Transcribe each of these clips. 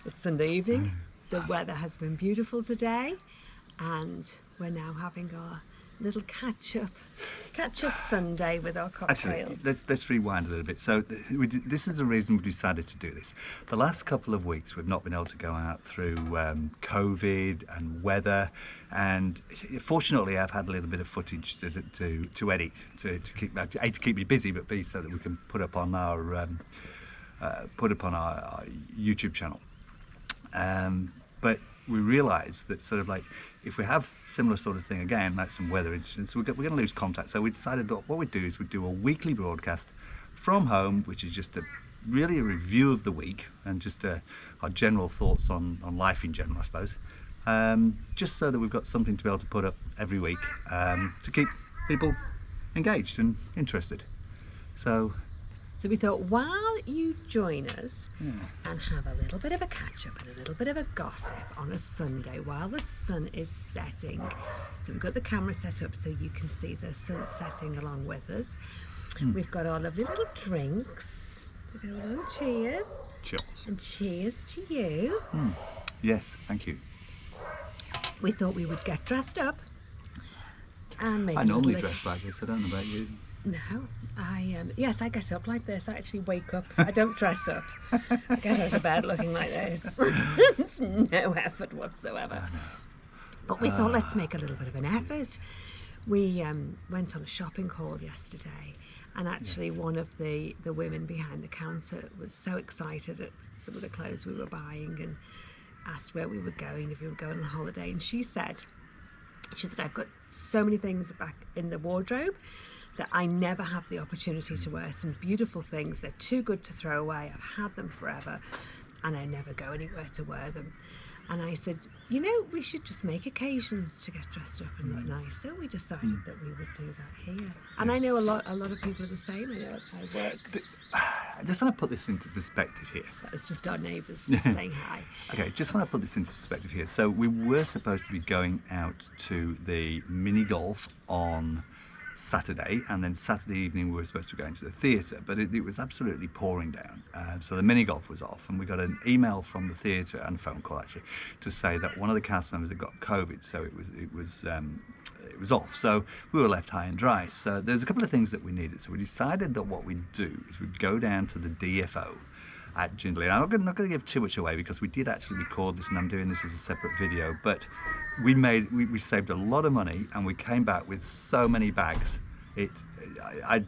It's Sunday evening. The weather has been beautiful today, and we're now having our little catch-up Sunday with our cocktails. Actually, let's rewind a little bit. So this is the reason we decided to do this. The last couple of weeks we've not been able to go out through COVID and weather, and fortunately I've had a little bit of footage to edit to keep me busy, but B, so that we can put up on our YouTube channel. But we realised that sort of like if we have similar sort of thing again, like some weather incidents, we're going to lose contact. So we decided that what we'd do is we'd do a weekly broadcast from home, which is just really a review of the week and just our general thoughts on life in general, I suppose. Just so that we've got something to be able to put up every week to keep people engaged and interested. So we thought, while you join us and have a little bit of a catch-up and a little bit of a gossip on a Sunday while the sun is setting. So we've got the camera set up so you can see the sun setting along with us. We've got our lovely little drinks to go along. Cheers. Cheers. And cheers to you. Yes, thank you. We thought we would get dressed up and make I normally dress like this, I don't know about you. No, yes, I get up like this. I actually wake up. I don't dress up. I get out of bed looking like this. It's no effort whatsoever. But we thought, let's make a little bit of an effort. We went on a shopping haul yesterday, and actually one of the women behind the counter was so excited at some of the clothes we were buying and asked where we were going, if we were going on holiday. And she said, I've got so many things back in the wardrobe that I never have the opportunity to wear, some beautiful things. They're too good to throw away. I've had them forever and I never go anywhere to wear them. And I said, we should just make occasions to get dressed up and look nice. So we decided that we would do that here. And I know a lot of people are the same. I know at my work. I just want to put this into perspective here. That's just our neighbours just saying hi. Okay, just want to put this into perspective here. So we were supposed to be going out to the mini golf on Saturday, and then Saturday evening we were supposed to be going to the theatre, but it was absolutely pouring down, so the mini golf was off, and we got an email from the theatre and a phone call actually to say that one of the cast members had got COVID, so it was off, so we were left high and dry. So there's a couple of things that we needed, so we decided that what we'd do is we'd go down to the DFO at Jindley. I'm not going to give too much away because we did actually record this and I'm doing this as a separate video, but we saved a lot of money and we came back with so many bags. And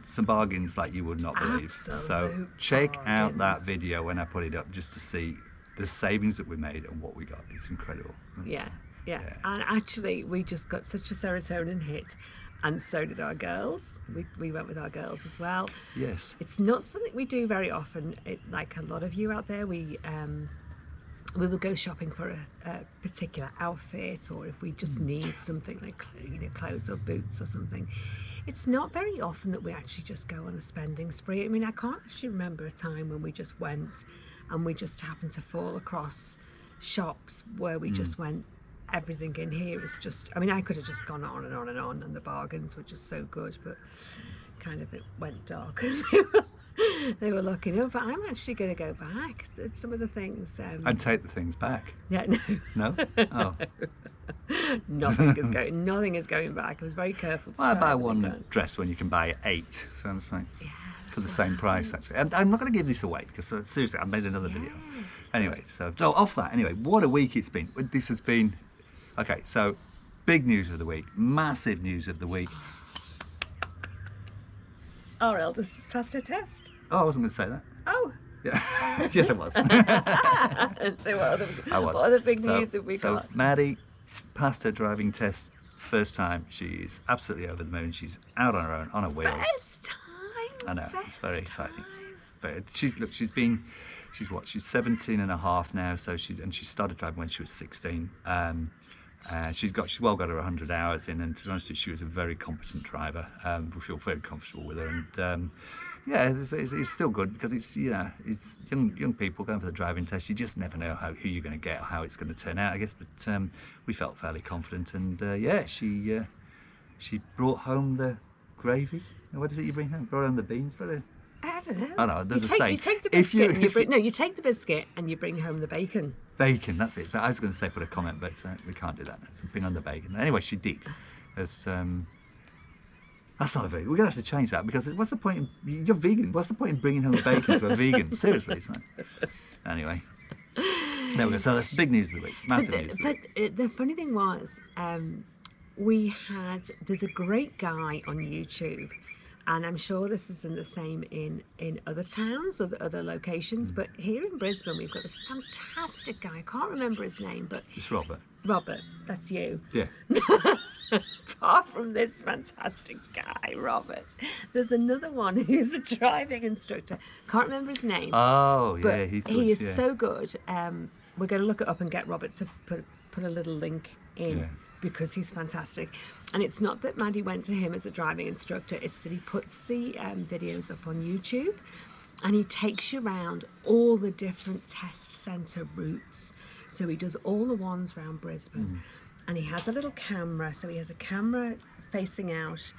some bargains like you would not believe. Absolute so check out bargains. that video when I put it up just to see the savings that we made and what we got. It's incredible. Yeah. And actually we just got such a serotonin hit, and so did our girls. We went with our girls as well. Yes. It's not something we do very often. Like a lot of you out there, we will go shopping for a particular outfit, or if we just need something like clothes or boots or something. It's not very often that we actually just go on a spending spree. I mean, I can't actually remember a time when we just went and we just happened to fall across shops where we just went, everything in here is just, I mean, I could have just gone on and on and on, and the bargains were just so good, but kind of it went dark. They were looking up, but I'm actually going to go back. Some of the things. And take the things back. Yeah, no. No? Oh. Nothing is going back. I was very careful to I try buy everything one down. dress when you can buy 8, so it's like for the what same price actually. And I'm not going to give this away because seriously, I made another video. Anyway, so off that. Anyway, what a week it's been. This has been okay. So big news of the week, massive news of the week. Our eldest just passed her test. Oh, I wasn't going to say that. Oh. Yeah. Yes, I was. So what other big news have we got? So Maddie passed her driving test first time. She's absolutely over the moon. She's out on her own, on her wheels. First time. I know, it's very exciting. But she's 17 and a half now, so she started driving when she was 16. She's well got her 100 hours in, and to be honest with you, she was a very competent driver. We feel very comfortable with her, and it's still good because it's young people going for the driving test. You just never know who you're going to get or how it's going to turn out, I guess. But we felt fairly confident, and she brought home the gravy. What is it you bring home? Brought home the beans, I don't know. I know, there's a saying. You take the If you- biscuit and you if bring, you- no, you take the biscuit and you bring home the bacon. Bacon, that's it. I was going to say put a comment, but we can't do that. So bring on the bacon. Anyway, she did. That's not a very. We're going to have to change that because what's the point? You're vegan. What's the point in bringing home bacon to a vegan? Seriously, it's not. Anyway, there we go. So that's big news of the week. Massive news. Of the week. The funny thing was, there's a great guy on YouTube, and I'm sure this is in the same in other towns or other locations, but here in Brisbane we've got this fantastic guy. I can't remember his name, but It's Robert. Robert, that's you. Yeah. Apart from this fantastic guy, Robert, there's another one who's a driving instructor. Can't remember his name. Oh, yeah, but he's good. he is yeah. so good. We're going to look it up and get Robert to put a little link in Yeah. because he's fantastic. And it's not that Maddie went to him as a driving instructor, it's that he puts the videos up on YouTube and he takes you around all the different test centre routes. So he does all the ones around Brisbane. And he has a little camera, so he has a camera facing out,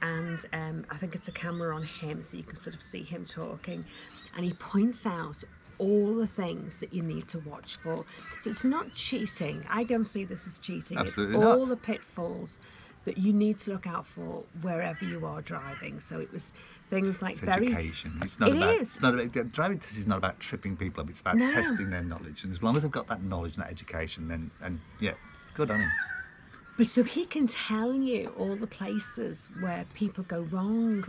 and I think it's a camera on him, so you can sort of see him talking, and he points out all the things that you need to watch for. So it's not cheating. I don't see this as cheating. Absolutely it's all not. the pitfalls that you need to look out for wherever you are driving. So it was things like It's education. It's not It about. is. It's not about. Driving test is not about tripping people up. It's about No. testing their knowledge. And as long as they've got that knowledge and that education, then yeah, good on him. But so he can tell you all the places where people go wrong,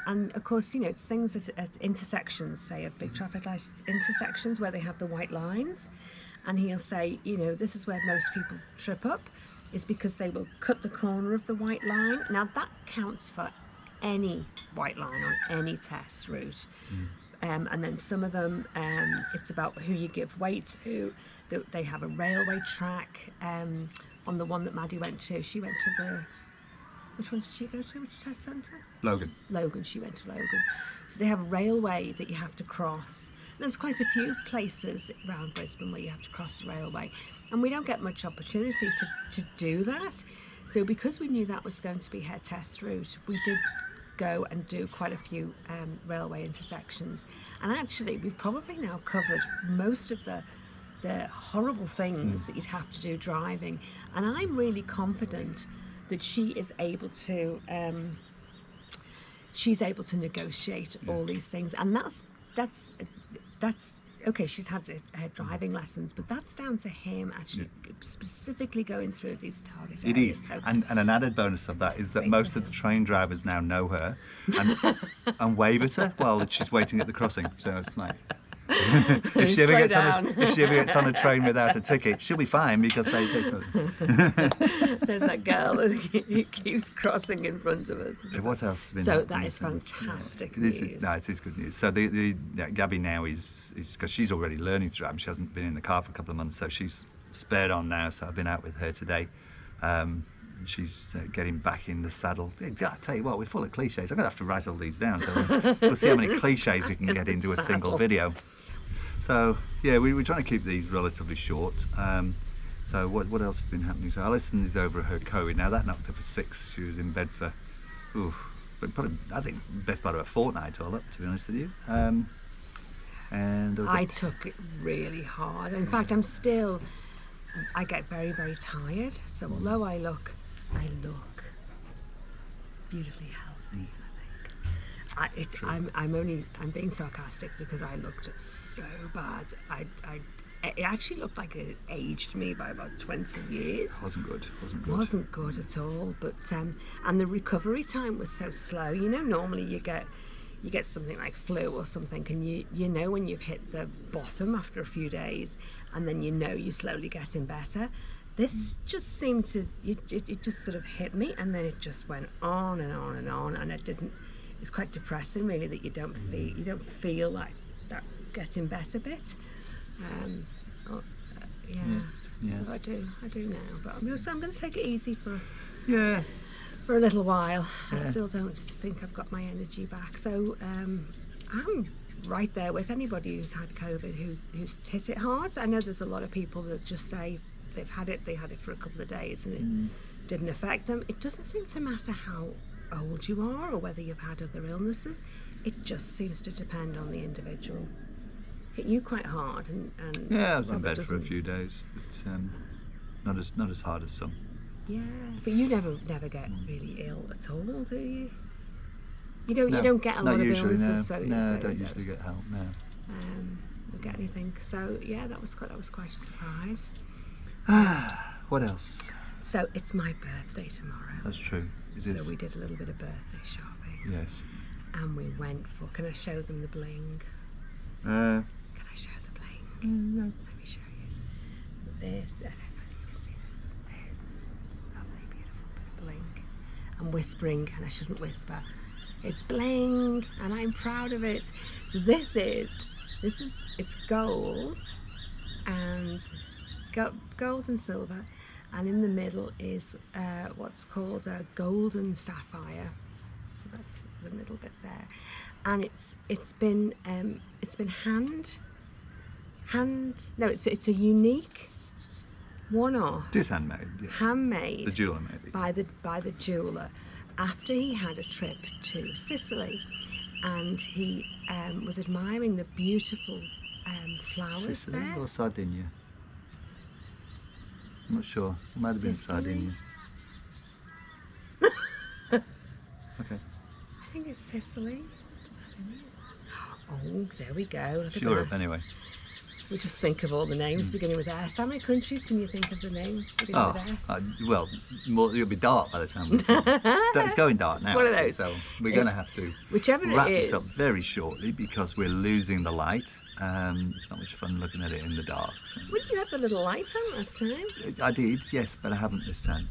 and of course, you know, it's things at intersections, say of big traffic light intersections where they have the white lines, and he'll say, you know, this is where most people trip up, is because they will cut the corner of the white line. Now that counts for any white line on any test route. And then some of them, it's about who you give way to. They have a railway track. On the one that Maddie went to, she went to which one did she go to? Which test centre? Logan. Logan, she went to Logan. So they have a railway that you have to cross. There's quite a few places around Brisbane where you have to cross the railway. And we don't get much opportunity to do that. So because we knew that was going to be her test route, we did go and do quite a few railway intersections. And actually, we've probably now covered most of the horrible things that you'd have to do driving, and I'm really confident that she is able to negotiate all these things, and that's okay. She's had her driving lessons, but that's down to him actually specifically going through these target It areas. is, So and an added bonus of that is that Great most to of the train drivers now know her and wave at her while she's waiting at the crossing. So it's like if she ever gets on a train without a ticket, she'll be fine because they there's that girl who keeps crossing in front of us. What else has been So happening? that is fantastic It is, news. no, it is good news. So Gabby now is because she's already learning to drive. She hasn't been in the car for a couple of months, so she's spurred on now. So I've been out with her today. She's getting back in the saddle. I tell you what, we're full of cliches. I'm going to have to write all these down. So we'll see how many cliches we can get into a single video. So yeah, we were trying to keep these relatively short. So what else has been happening? So Alison is over her COVID now. That knocked her for 6. She was in bed for, but probably, I think best part of a fortnight all up, to be honest with you. And there was I took it really hard. In fact, I get very, very tired. So although I look beautifully healthy, I think. I'm being sarcastic because I looked so bad. It actually looked like it aged me by about 20 years. wasn't good. Wasn't good at all. But and the recovery time was so slow. You know, normally you get something like flu or something, and you know when you've hit the bottom after a few days, and then you know you're slowly getting better. This just seemed to it just sort of hit me, and then it just went on and on and on, and it's quite depressing really that you don't feel like that getting better bit. Yeah. Well, I do now, but I'm going to take it easy for Yeah. a little while. I Yeah. still don't think I've got my energy back. So I'm right there with anybody who's had COVID, who's hit it hard. I know there's a lot of people that just say they had it for a couple of days and it didn't affect them. It doesn't seem to matter how old you are or whether you've had other illnesses. it just seems to depend on the individual. Hit you quite hard, and Yeah, I was in Robert bed for a doesn't. few days, but not as hard as some. Yeah, but you never get really ill at all, do you? You No, don't get a not lot of usually, illnesses, no. so No, so I don't those, usually get help, no. don't get anything. So yeah, that was quite a surprise. What else? So it's my birthday tomorrow. That's true. It is. So we did a little bit of birthday shopping. Yes. And we went for. Can I show them the bling? Uh, Can I show the bling? yeah. Let me show you. This. I don't know if you can see this. Lovely, beautiful bit of bling. I'm whispering, and I shouldn't whisper. It's bling, and I'm proud of it. So this is it's gold, and gold and silver, and in the middle is what's called a golden sapphire. So that's the middle bit there, and it's been it's a unique one-off. It is handmade. Yes. Handmade The jeweler, maybe. by the jeweler after he had a trip to Sicily, and he was admiring the beautiful flowers Sicily there. or Sardinia? I'm not sure. It might have been Sicily? Sardinia. Okay. I think it's Sicily. Oh, there we go. Look It's at Europe, that. anyway. We just think of all the names beginning with S. How many countries can you think of the name beginning with S? Well, it'll be dark by the time we it's going dark now. one of actually, those. So we're going to have to Whichever wrap it this is. up very shortly because we're losing the light. It's not much fun looking at it in the dark. So. Wouldn't you have the little light on last time? I did, yes, but I haven't this time.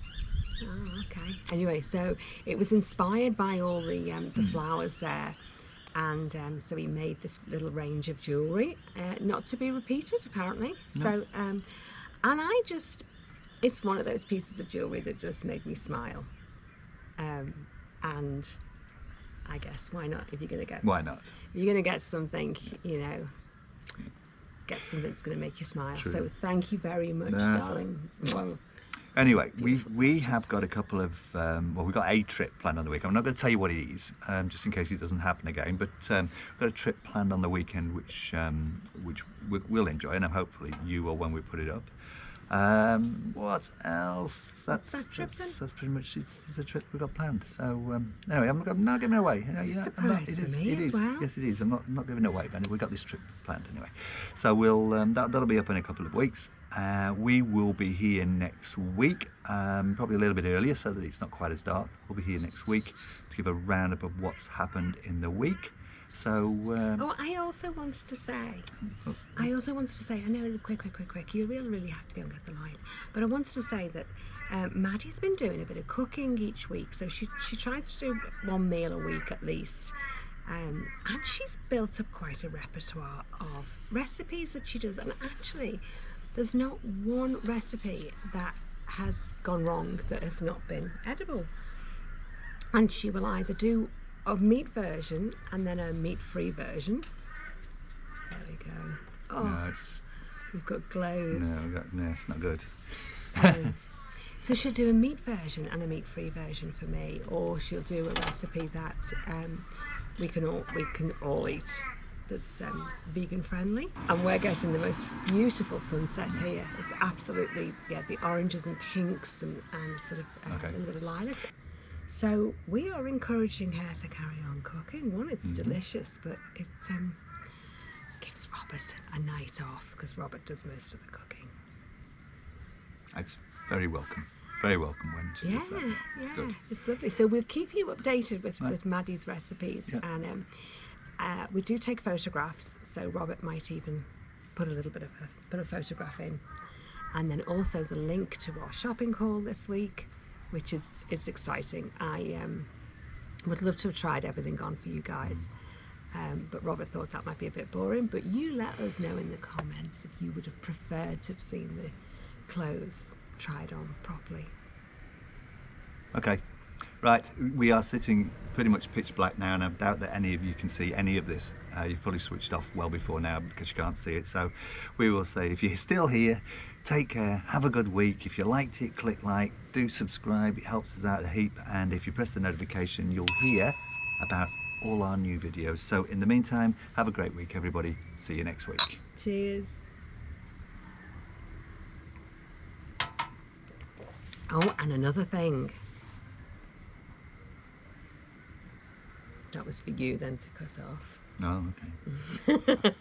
Oh, okay. Anyway, so it was inspired by all the flowers there, and so he made this little range of jewellery, not to be repeated apparently. No. So, and it's one of those pieces of jewellery that just made me smile, and I guess why not? If Why not? you're gonna get something, get something that's gonna make you smile. True. So thank you very much, That's darling. Well, Anyway, we have got a couple of, we've got a trip planned on the weekend. I'm not going to tell you what it is, just in case it doesn't happen again, but we've got a trip planned on the weekend which we'll enjoy, and hopefully you will when we put it up. What else? That's pretty much it's a trip we've got planned. So anyway, I'm not giving it away. It's a surprise for me as well. Yes, it is. I'm not giving it away, but we've got this trip planned anyway. So we'll that'll be up in a couple of weeks. We will be here next week, probably a little bit earlier so that it's not quite as dark. We'll be here next week to give a roundup of what's happened in the week. So. I also wanted to say, I know, quick, you really have to go and get the light. But I wanted to say that Maddie's been doing a bit of cooking each week, so she tries to do one meal a week at least. And she's built up quite a repertoire of recipes that she does. And actually, there's not one recipe that has gone wrong that has not been edible. And she will either do a meat version and then a meat-free version. There we go. Oh, No, we've got glows. no, it's not good. So she'll do a meat version and a meat-free version for me, or she'll do a recipe that we can all eat. That's vegan friendly, and we're getting the most beautiful sunset here. It's absolutely the oranges and pinks and sort of a little bit of lilacs. So we are encouraging her to carry on cooking. One, it's delicious, but it gives Robert a night off because Robert does most of the cooking. It's very welcome when she does that. It's good. It's lovely. So we'll keep you updated with Maddie's recipes, and we do take photographs. So Robert might even put a little bit of a photograph in, and then also the link to our shopping haul this week, which is exciting. I would love to have tried everything on for you guys, but Robert thought that might be a bit boring. But you let us know in the comments if you would have preferred to have seen the clothes tried on properly. Okay, right, we are sitting pretty much pitch black now, and I doubt that any of you can see any of this. You've probably switched off well before now because you can't see it. So we will say, if you're still here, take care, have a good week. If you liked it, click like, do subscribe, it helps us out a heap, and if you press the notification, you'll hear about all our new videos. So in the meantime, have a great week, everybody. See you next week. Cheers. Oh, and another thing. That was for you then to cut off. Oh, okay.